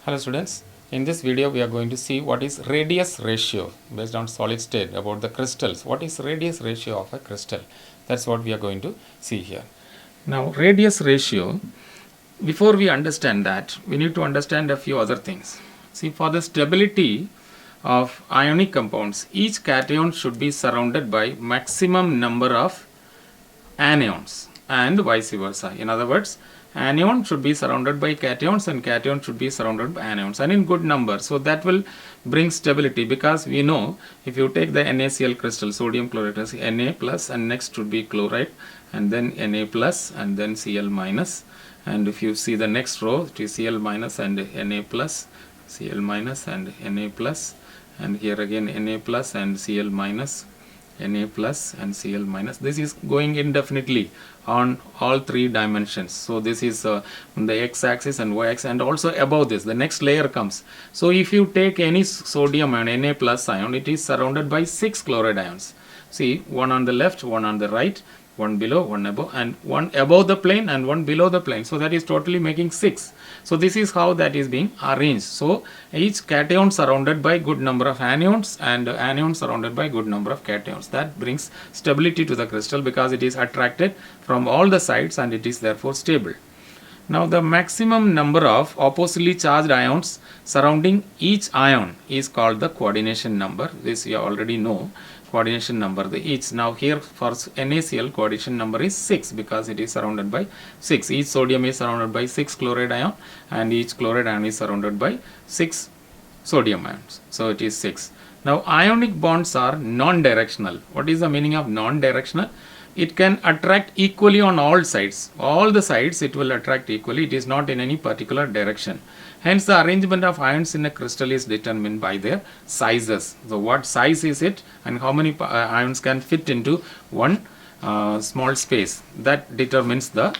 Hello students, in this video we are going to see what is radius ratio based on solid state about the crystals. What is radius ratio of a crystal? That's what we are going to see here. Now radius ratio, before we understand that, we need to understand a few other things. See, for the stability of ionic compounds, each cation should be surrounded by maximum number of anions and vice versa. In other words, anion should be surrounded by cations and cation should be surrounded by anions and in good number. So that will bring stability, because we know if you take the NaCl crystal, sodium chloride, Na plus, and next should be chloride, and then Na plus, and then Cl minus, and if you see the next row, it is Cl minus and Na plus, Cl minus and Na plus, and here again Na plus and Cl minus, Na plus and Cl minus. This is going indefinitely on all three dimensions. So this is on the x-axis and y-axis, and also above this the next layer comes. So if you take any sodium ion, Na plus ion, it is surrounded by 6 chloride ions. See, one on the left, one on the right, one below, one above, and one above the plane and one below the plane. So that is totally making 6. So this is how that is being arranged. So each cation surrounded by good number of anions and anions surrounded by good number of cations. That brings stability to the crystal because it is attracted from all the sides and it is therefore stable. Now the maximum number of oppositely charged ions surrounding each ion is called the coordination number. This you already know. Coordination number, the each. Now here for NaCl, coordination number is 6 because it is surrounded by 6. Each sodium is surrounded by 6 chloride ion and each chloride ion is surrounded by 6 sodium ions. So it is 6. Now ionic bonds are non-directional. What is the meaning of non-directional? It can attract equally on all sides. All the sides it will attract equally. It is not in any particular direction. Hence the arrangement of ions in a crystal is determined by their sizes. So what size is it and how many ions can fit into one small space, that determines the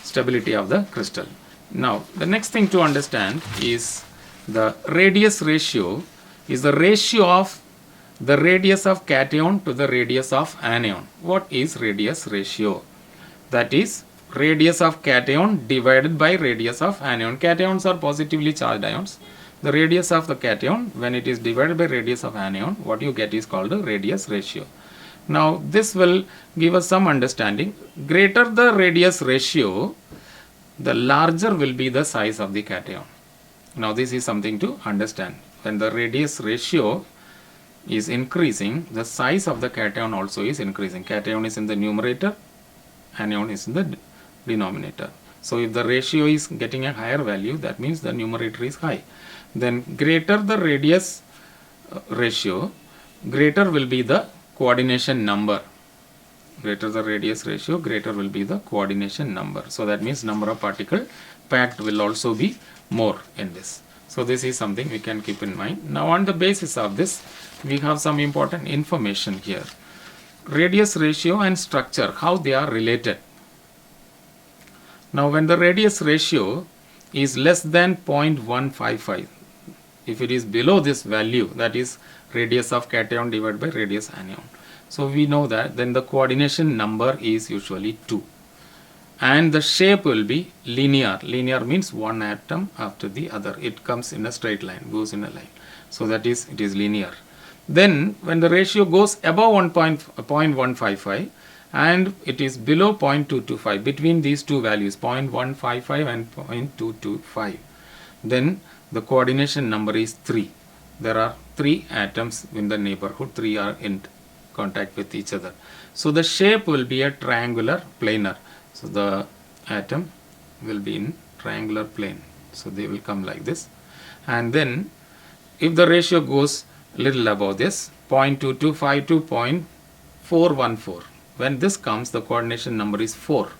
stability of the crystal. Now the next thing to understand is the radius ratio is the ratio of the radius of cation to the radius of anion. What is radius ratio? That is radius of cation divided by radius of anion. Cations are positively charged ions. The radius of the cation, when it is divided by radius of anion, what you get is called the radius ratio. Now this will give us some understanding. Greater the radius ratio, the larger will be the size of the cation. Now this is something to understand. When the radius ratio is increasing, the size of the cation also is increasing. Cation is in the numerator, anion is in the denominator. So if the ratio is getting a higher value, that means the numerator is high. Then greater the radius ratio, greater will be the coordination number. Greater the radius ratio, greater will be the coordination number. So that means number of particle packed will also be more in this. So this is something we can keep in mind. Now on the basis of this, we have some important information here. Radius ratio and structure, how they are related. Now when the radius ratio is less than 0.155, if it is below this value, that is radius of cation divided by radius anion. So we know that then the coordination number is usually 2. And the shape will be linear. Linear means one atom after the other. It comes in a straight line, goes in a line. So that is, it is linear. Then when the ratio goes above 0.155 and it is below 0.225, between these two values 0.155 and 0.225, then the coordination number is 3. There are 3 atoms in the neighborhood, 3 are in contact with each other. So the shape will be a triangular planar. So the atom will be in triangular plane. So they will come like this. And then if the ratio goes little above this, 0.225 to 0.414, when this comes, the coordination number is 4.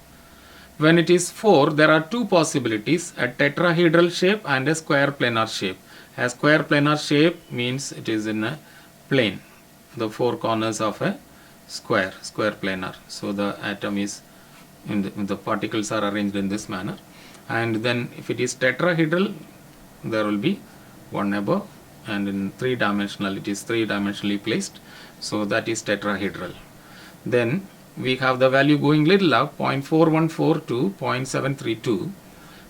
When it is 4, there are 2 possibilities, a tetrahedral shape and a square planar shape. A square planar shape means it is in a plane, the 4 corners of a square planar. So the atom is the particles are arranged in this manner. And then if it is tetrahedral, there will be one above, and in 3-dimensional it is 3-dimensionally placed. So that is tetrahedral. Then we have the value going little up, 0.414 to 0.732.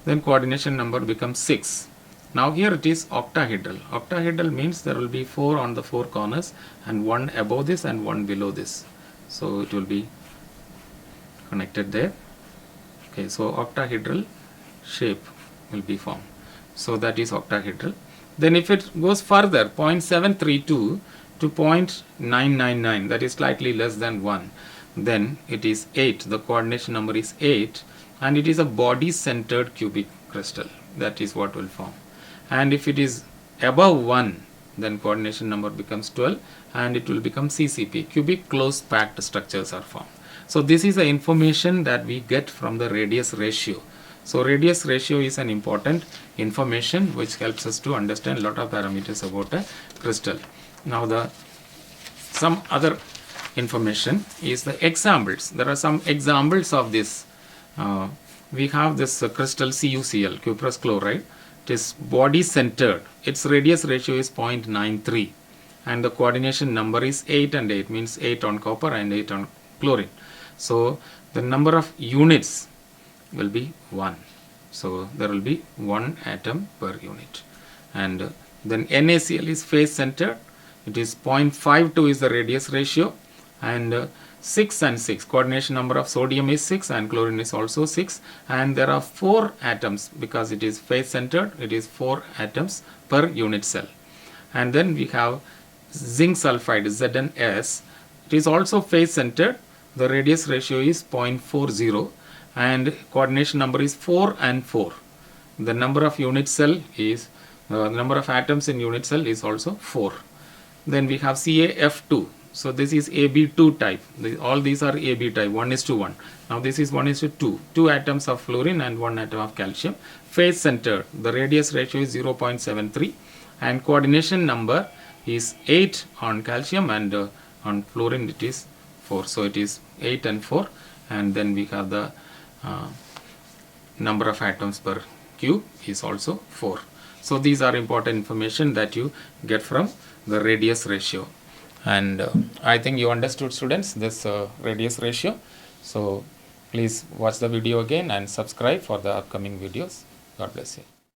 then coordination number becomes 6. Now here it is octahedral. Octahedral means there will be 4 on the 4 corners and 1 above this and 1 below this. So it will be connected there. Okay, so octahedral shape will be formed. So that is octahedral. Then if it goes further, 0.732 to 0.999, that is slightly less than 1, then it is 8. The coordination number is 8, and it is a body centered cubic crystal. That is what will form. And if it is above 1, then coordination number becomes 12, and it will become CCP, cubic close packed structures are formed. So this is the information that we get from the radius ratio. So radius ratio is an important information which helps us to understand a lot of parameters about a crystal. Now some other information is the examples. There are some examples of this. We have this crystal CuCl, cuprous chloride. It is body centered. Its radius ratio is 0.93, and the coordination number is 8 and 8, means 8 on copper and 8 on chlorine. So the number of units will be 1. So there will be 1 atom per unit. And then NaCl is face centered. It is 0.52 is the radius ratio, and 6 and 6, coordination number of sodium is 6 and chlorine is also 6, and there are 4 atoms because it is face centered. It is 4 atoms per unit cell. And then we have zinc sulfide ZnS. It is also face centered. The radius ratio is 0.40, and coordination number is 4 and 4. The number of unit cell is the number of atoms in unit cell is also 4. Then we have CaF2. So this is AB2 type. All these are AB type, 1:1. Now this is 1:2. 2 atoms of fluorine and 1 atom of calcium. Face centered. The radius ratio is 0.73, and coordination number is 8 on calcium, and on fluorine it is 4. So it is 8 and 4, and then we have the number of atoms per cube is also 4. So these are important information that you get from the radius ratio. And I think you understood, students, this radius ratio. So please watch the video again and subscribe for the upcoming videos. God bless you.